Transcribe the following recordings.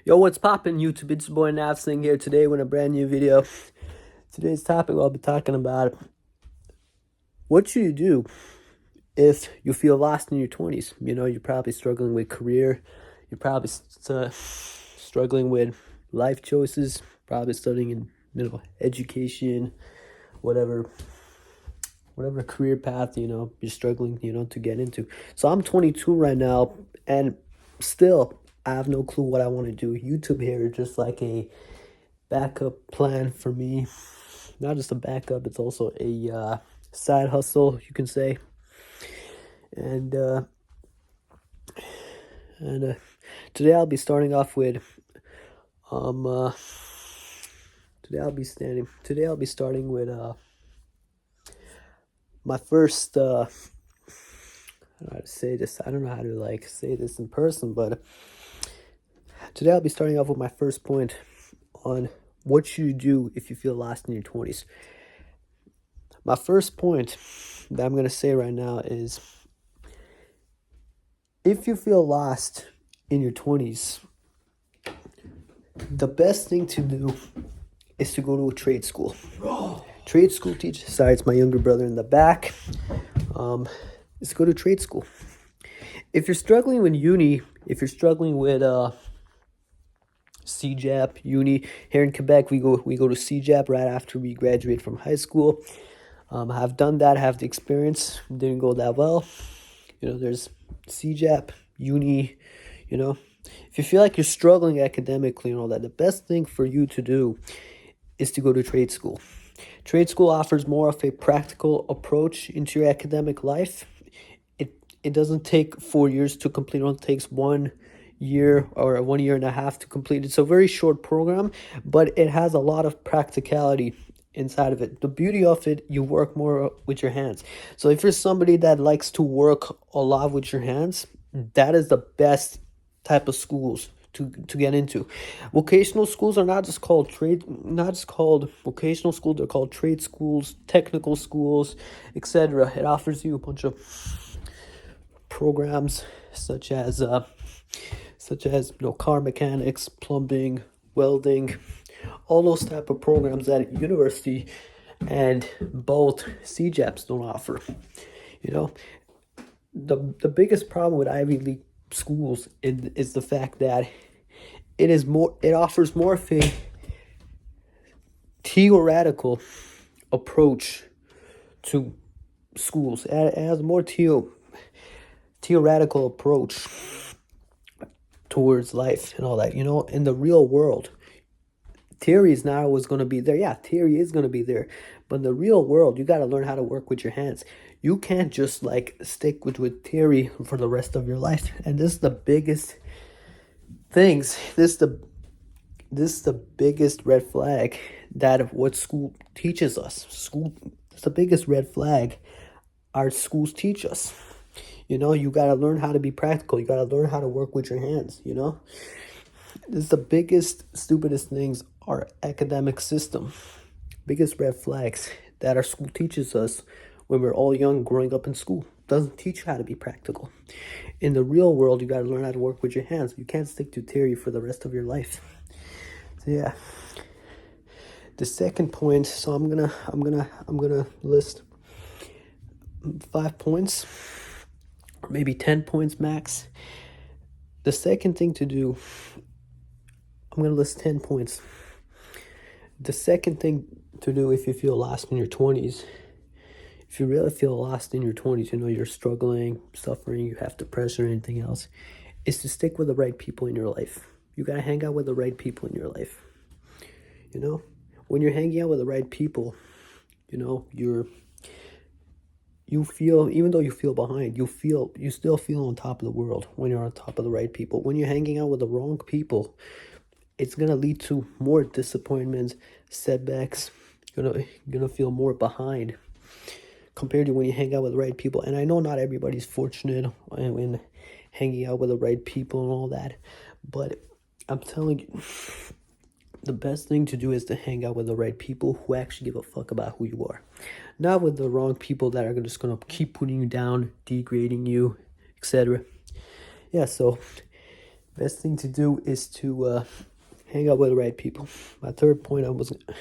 Yo, what's poppin' YouTube? It's your boy Navsing here today with a brand new video. Today's topic I'll be talking about what should you do if you feel lost in your 20s. You know, you're probably struggling with career, you're probably struggling with life choices, probably studying in education, whatever career path, you're struggling, to get into. So I'm 22 right now, and still I have no clue what I want to do. YouTube here is just like a backup plan for me. Not just a backup, it's also a side hustle, you can say. And today I'll be starting off with today I'll be starting with my first I don't know how to say this. I don't know how to say this in person, but today I'll be starting off with my first point on what should you do if you feel lost in your 20s. My first point that I'm going to say right now is, if you feel lost in your 20s, the best thing to do is to go to a trade school. Trade school teacher, sorry, it's my younger brother in the back. Is go to trade school. If you're struggling with uni, if you're struggling with CJAP uni, here in Quebec, we go to CJAP right after we graduate from high school. I've done that, have the experience. Didn't go that well. There's CJAP, uni, If you feel like you're struggling academically and all that, the best thing for you to do is to go to trade school. Trade school offers more of a practical approach into your academic life. It doesn't take 4 years to complete. It only takes 1 year or 1 year and a half to complete. It's a very short program, but it has a lot of practicality inside of it. The beauty of it, you work more with your hands. So if you're somebody that likes to work a lot with your hands, that is the best type of schools to get into. Vocational schools are not just called vocational schools, they're called trade schools, technical schools, etc. It offers you a bunch of programs such as car mechanics, plumbing, welding, all those type of programs that university and both CJAPs don't offer. The biggest problem with Ivy League schools is the fact that it offers more of a theoretical approach to schools. It has a more theoretical approach towards life and all that. In the real world, theory is not always going to be there. Yeah, theory is going to be there, but in the real world, you got to learn how to work with your hands. You can't just stick with theory for the rest of your life. And this is the biggest things. This is the biggest red flag that of what school teaches us. It's the biggest red flag our schools teach us. You got to learn how to be practical. You got to learn how to work with your hands. This is the biggest, stupidest things our academic system, biggest red flags that our school teaches us when we're all young, growing up in school. Doesn't teach you how to be practical. In the real world, you got to learn how to work with your hands. You can't stick to theory for the rest of your life. So yeah. The second point. So I'm gonna list 5 points, or maybe 10 points max. The second thing to do, I'm gonna list 10 points. The second thing to do if you feel lost in your 20s, if you really feel lost in your 20s, you're struggling, suffering, you have depression or anything else, is to stick with the right people in your life. You got to hang out with the right people in your life. When you're hanging out with the right people, you feel, even though you feel behind, you still feel on top of the world when you're on top of the right people. When you're hanging out with the wrong people, it's going to lead to more disappointments, setbacks. You're gonna feel more behind compared to when you hang out with the right people. And I know not everybody's fortunate in hanging out with the right people and all that, but I'm telling you, the best thing to do is to hang out with the right people who actually give a fuck about who you are. Not with the wrong people that are just going to keep putting you down, degrading you, etc. Yeah, so Best thing to do is to hang out with the right people. My third point that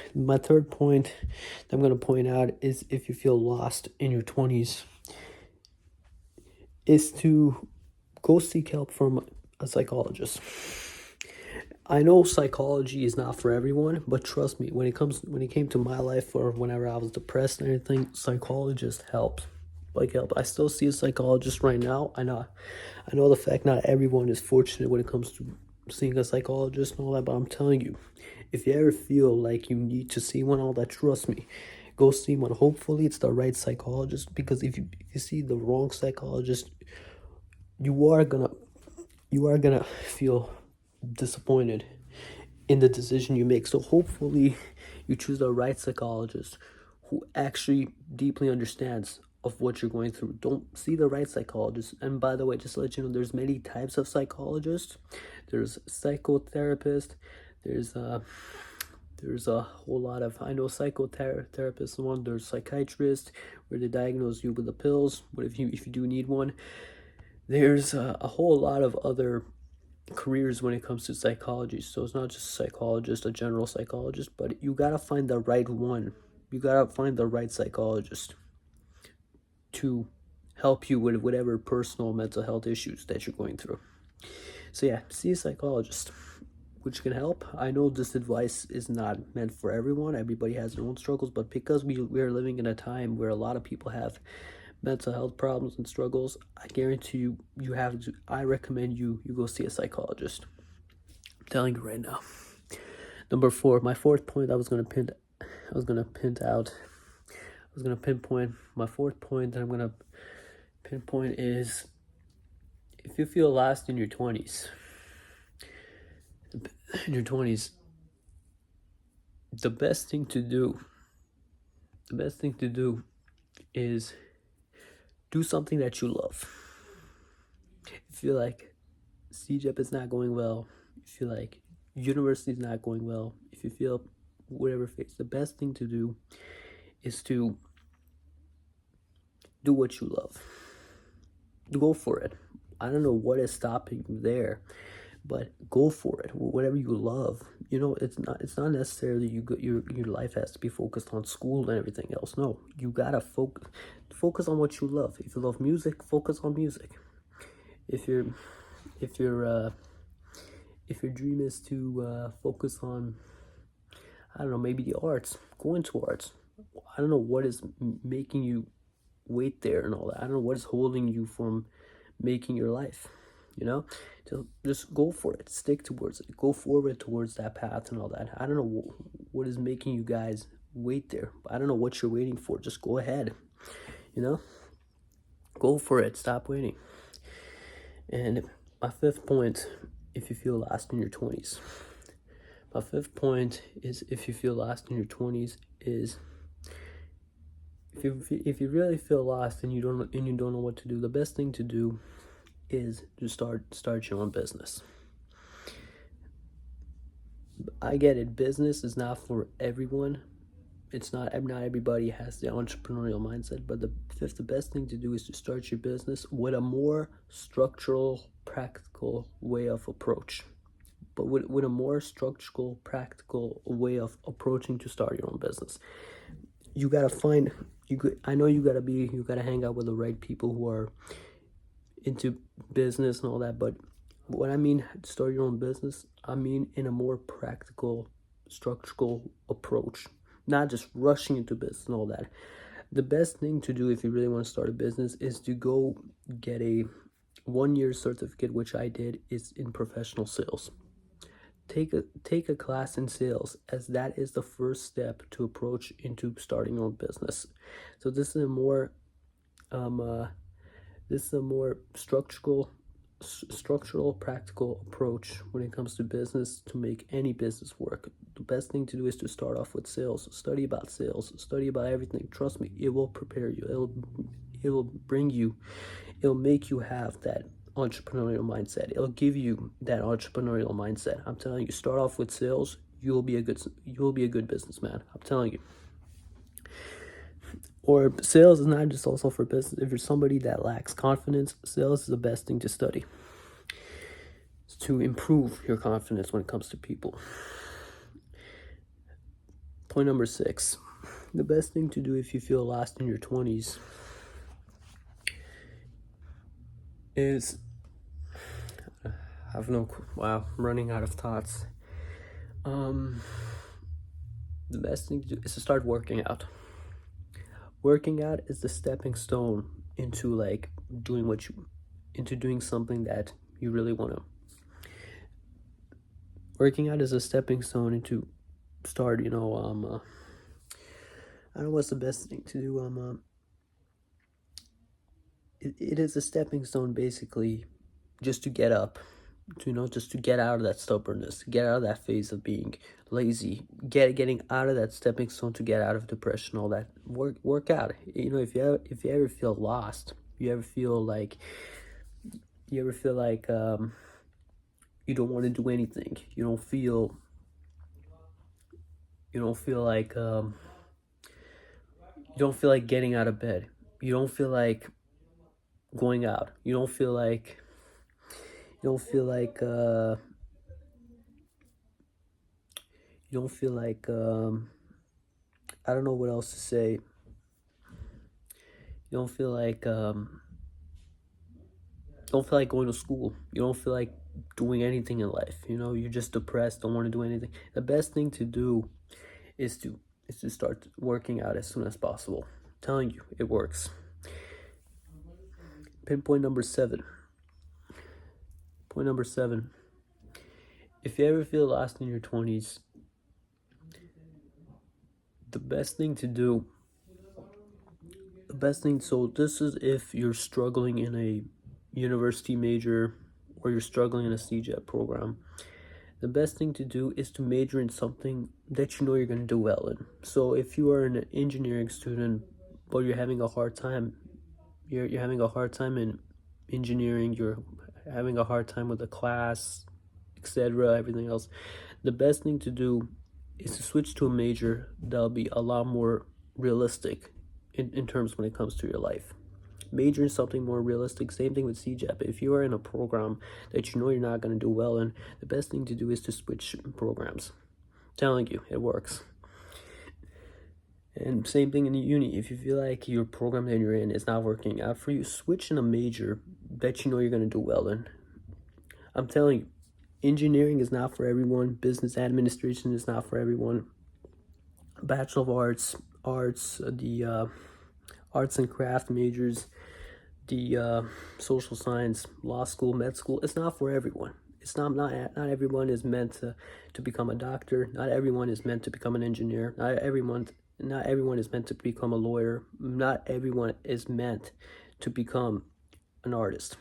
I'm gonna point out is, if you feel lost in your 20s, is to go seek help from a psychologist. I know psychology is not for everyone, but trust me, when it came to my life, or whenever I was depressed and everything, psychologist helped. Like help. I still see a psychologist right now. I know the fact not everyone is fortunate when it comes to seeing a psychologist and all that, but I'm telling you, if you ever feel like you need to see one, all that, trust me, go see one. Hopefully it's the right psychologist, because if you see the wrong psychologist, you are gonna feel disappointed in the decision you make. So hopefully you choose the right psychologist who actually deeply understands of what you're going through. Don't see the right psychologist. And by the way, just to let you know, there's many types of psychologists. There's psychotherapist. There's a whole lot of, I know psychotherapists one. There's psychiatrist, where they diagnose you with the pills. But if you do need one, there's a whole lot of other careers when it comes to psychology. So it's not just a psychologist, a general psychologist, but you gotta find the right one. You gotta find the right psychologist to help you with whatever personal mental health issues that you're going through. So yeah, see a psychologist, which can help. I know this advice is not meant for everyone. Everybody has their own struggles, but because we are living in a time where a lot of people have mental health problems and struggles, I guarantee I recommend you go see a psychologist. I'm telling you right now. Number 4, my fourth point, I was gonna pinpoint. My fourth point that I'm gonna pinpoint is, if you feel lost in your 20s, the best thing to do is do something that you love. If you feel like CJEP is not going well, if you feel like university is not going well, if you feel whatever phase, the best thing to do is to do what you love. Go for it. I don't know what is stopping you there, but go for it. Whatever you love, it's not necessarily your life has to be focused on school and everything else. No, you gotta focus on what you love. If you love music, focus on music. If your dream is to focus on, I don't know, maybe the arts, go into arts. I don't know what is making you wait there and all that. I don't know what is holding you from making your life. Just go for it, stick towards it, go forward towards that path and all that. I don't know what is making you guys wait there. I don't know what you're waiting for. Just go ahead, go for it, stop waiting. And my fifth point, if you feel lost in your 20s, is, if you really feel lost and you don't know what to do, the best thing to do is to start your own business. I get it, business is not for everyone. It's not everybody has the entrepreneurial mindset, but the best thing to do is to start your business with a more structural, practical way of approach. But with a more structural, practical way of approaching to start your own business, you gotta find. I know you gotta hang out with the right people who are into business and all that. But what I mean, start your own business, I mean in a more practical, structural approach, not just rushing into business and all that. The best thing to do if you really want to start a business is to go get a 1-year certificate, which I did, is in professional sales. Take a class in sales, as that is the first step to approach into starting your own business. So this is a more structural, practical approach when it comes to business, to make any business work. The best thing to do is to start off with sales. Study about sales. Study about everything. Trust me, it will prepare you. It'll make you have that entrepreneurial mindset. It'll give you that entrepreneurial mindset. I'm telling you, start off with sales. You'll be a good businessman. I'm telling you. Or sales is not just also for business. If you're somebody that lacks confidence, sales is the best thing to study. to improve your confidence when it comes to people. Point number 6. The best thing to do if you feel lost in your 20s is wow, I'm running out of thoughts. The best thing to do is to start working out. Working out is the stepping stone into doing something that you really want to. Working out is a stepping stone into start, I don't know what's the best thing to do. It is a stepping stone basically just to get up, just to get out of that stubbornness, get out of that phase of being lazy, getting out of that stepping stone to get out of depression, all that. Work out. If you ever feel lost, you ever feel like you don't want to do anything, you don't feel like you don't feel like getting out of bed, you don't feel like going out, you don't feel like you don't feel like I don't know what else to say. You don't feel like going to school. You don't feel like doing anything in life. You're just depressed, don't want to do anything. The best thing to do is to start working out as soon as possible. I'm telling you, it works. Pinpoint number 7. Point number 7. If you ever feel lost in your 20s, the best thing, so this is if you're struggling in a university major or you're struggling in a CJEP program, the best thing to do is to major in something that you know you're going to do well in. So if you are an engineering student, but you're having a hard time, you're having a hard time in engineering, you're having a hard time with the class, etc., everything else, the best thing to do is to switch to a major that'll be a lot more realistic in terms when it comes to your life. Major in something more realistic. Same thing with CJEP. If you are in a program that you know you're not going to do well in, the best thing to do is to switch programs. I'm telling you, it works. And same thing in the uni. If you feel like your program that you're in is not working out for you, switch in a major that you know you're going to do well in. I'm telling you, engineering is not for everyone. Business administration is not for everyone. Bachelor of Arts, the arts and craft majors, the social science, law school, med school, it's not for everyone. It's not everyone is meant to become a doctor. Not everyone is meant to become an engineer. Not everyone is meant to become a lawyer. Not everyone is meant to become an artist.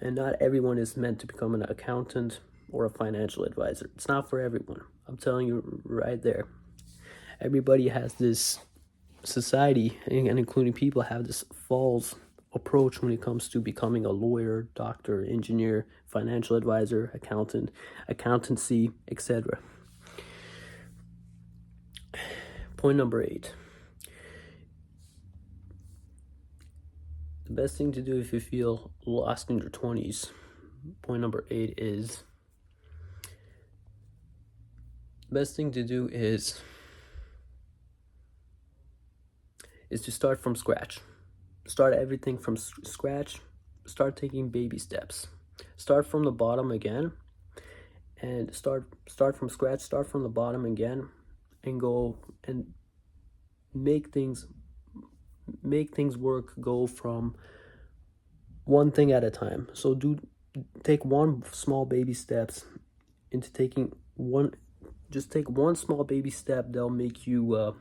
And not everyone is meant to become an accountant or a financial advisor. It's not for everyone. I'm telling you right there. Everybody has this, society, and including people, have this false approach when it comes to becoming a lawyer, doctor, engineer, financial advisor, accountant, accountancy, etc. Point number 8. The best thing to do if you feel lost in your 20s, point number 8 is, the best thing to do is to start from scratch. Start everything from scratch. Start taking baby steps. Start from the bottom again, and start from scratch. Start from the bottom again, and go and make things work. Go from one thing at a time. So take one small baby steps into taking one. Just take one small baby step. They'll make you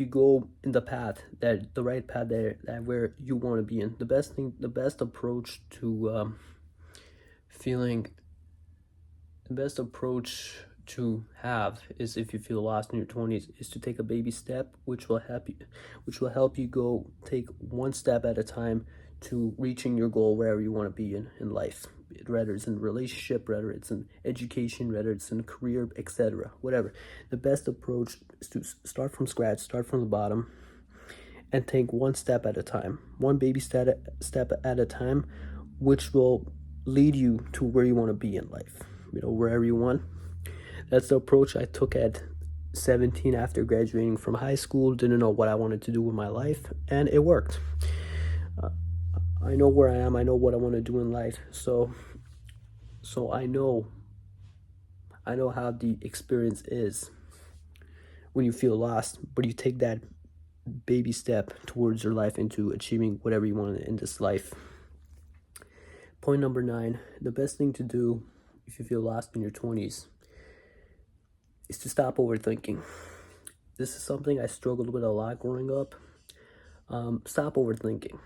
go in the right path that where you want to be in. The best approach to have is, if you feel lost in your 20s, is to take a baby step, which will help you go take one step at a time to reaching your goal wherever you want to be in life, whether it's in relationship, whether it's in education, whether it's in career, etc., whatever. The best approach is to start from scratch, start from the bottom, and take one step at a time, one baby step at a time, which will lead you to where you want to be in life, wherever you want. That's the approach I took at 17 after graduating from high school. Didn't know what I wanted to do with my life, and it worked. I know where I am. I know what I want to do in life. So I know how the experience is when you feel lost, but you take that baby step towards your life into achieving whatever you want in this life. Point number 9, the best thing to do if you feel lost in your 20s is to stop overthinking. This is something I struggled with a lot growing up. Stop overthinking.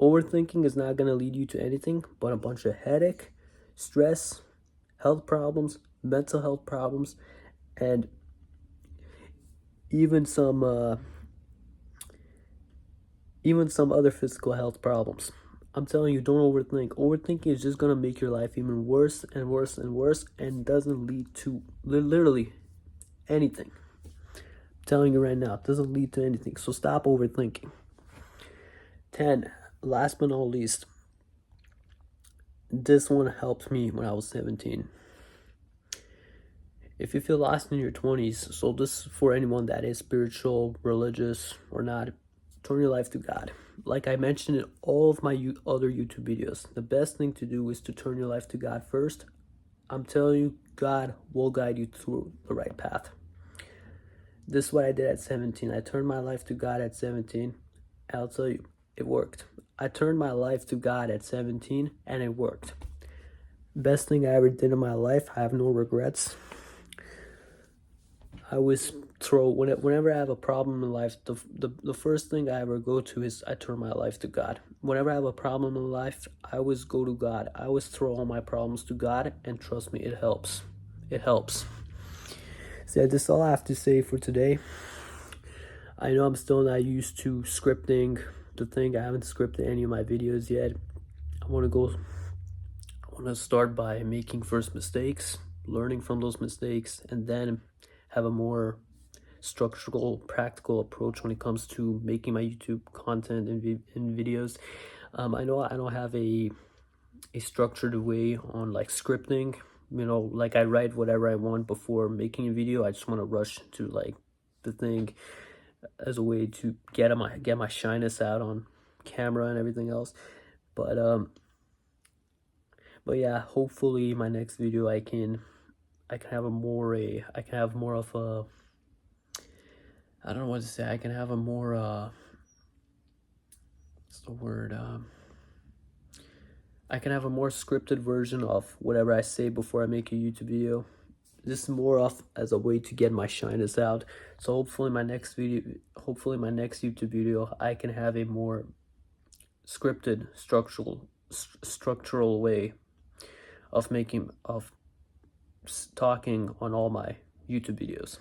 Overthinking is not going to lead you to anything but a bunch of headache, stress, health problems, mental health problems, and even some other physical health problems. I'm telling you, don't overthink. Overthinking is just gonna make your life even worse and worse and worse, and doesn't lead to literally anything. I'm telling you right now, it doesn't lead to anything. So stop overthinking. 10. Last but not least, this one helped me when I was 17. If you feel lost in your 20s, so this is for anyone that is spiritual, religious, or not, turn your life to God. Like I mentioned in all of my other YouTube videos, the best thing to do is to turn your life to God first. I'm telling you, God will guide you through the right path. This is what I did at 17. I turned my life to God at 17. I'll tell you, it worked. I turned my life to God at 17, and it worked. Best thing I ever did in my life. I have no regrets. I always whenever I have a problem in life, the first thing I ever go to is I turn my life to God. Whenever I have a problem in life, I always go to God. I always throw all my problems to God, and trust me, it helps. It helps. So that's all I have to say for today. I know I'm still not used to scripting the thing. I haven't scripted any of my videos yet. I want to start by making first mistakes, learning from those mistakes, and then have a more structural, practical approach when it comes to making my YouTube content and videos. I know I don't have a structured way on like scripting. Like I write whatever I want before making a video. I just want to rush to like the thing as a way to get my shyness out on camera and everything else. But yeah, hopefully my next video I can have more of a, I don't know what to say. I can have a more what's the word? I can have a more scripted version of whatever I say before I make a YouTube video. This is more of as a way to get my shyness out. So hopefully my next YouTube video, I can have a more scripted, structural way of talking on all my YouTube videos.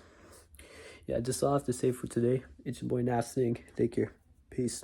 Yeah, that's all I have to say for today. It's your boy Naf Singh. Take care. Peace.